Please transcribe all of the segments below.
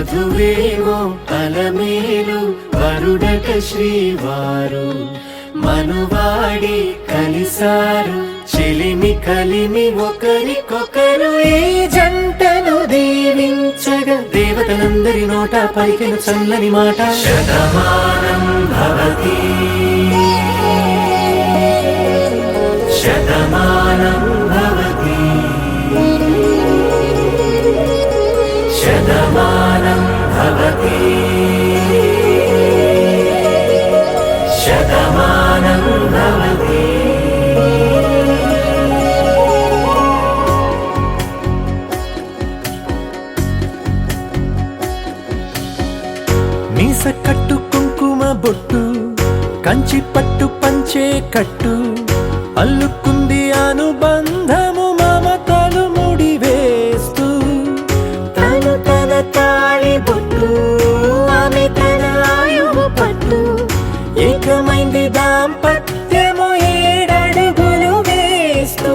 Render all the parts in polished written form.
వధువేమో అలమేలు వరుడట శ్రీవారు మనువాడి కలిసారు చెలిమి కలిమి ఒకరికొకరు ఈ జంటను దీవించగా దేవతలందరి నోట పలికిన చల్లని మాట శతమానం భవతి శతమానం భవతి శతమానం భవతి శతమానం భవతి. మీస కట్టు కుంకుమ బొట్టు కంచి పట్టు పంచే కట్టు అల్లుకుంది అనుబంధము మమతలు ముడి వేస్తూ తను తన తాళి బొట్టు ఆమె తన ఆయువు పట్టు ఏకమైంది దాంపత్యము 7 అడుగులు వేస్తూ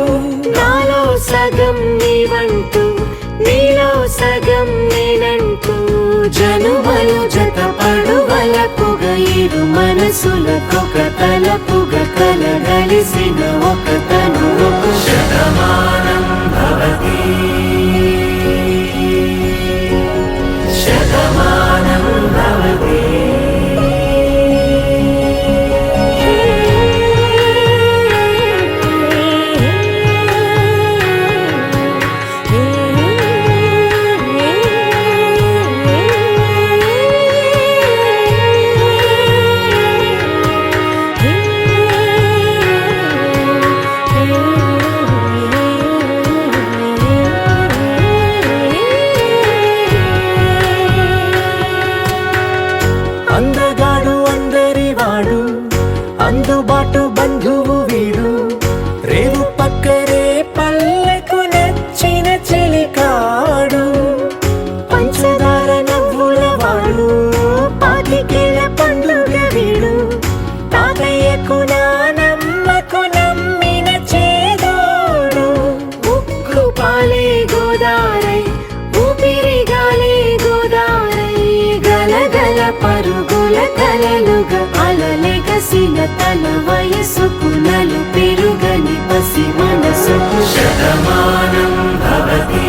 నాలో సగం నీవంటూ నీలో సగం నేనంటూ జనుమలు జతపడువలపుగ ఇరు మనసులకొక తలపుగ కలగలిసిన ఒక తను శతమానం భవతి శతమానం భవతి. అందగాడు అందరివాడు అందుబాటు బంధువు వీడు రేవు పక్కరే పల్లెకు నచ్చిన చెలికాడు పంచదార నవ్వుల వాడు పాతికేల పండుగ వీడు తాతయ్యకు నానమ్మకు నమ్మిన చేదోడు ఉక్కు పాలే గోదారై ఊపిరి గాలే గోదారై గలగల పరుగుల కలలుగా అలలెగసిన తన వయసుకు నలు పెరుగని పసి మనసుకు శతమానం భవతి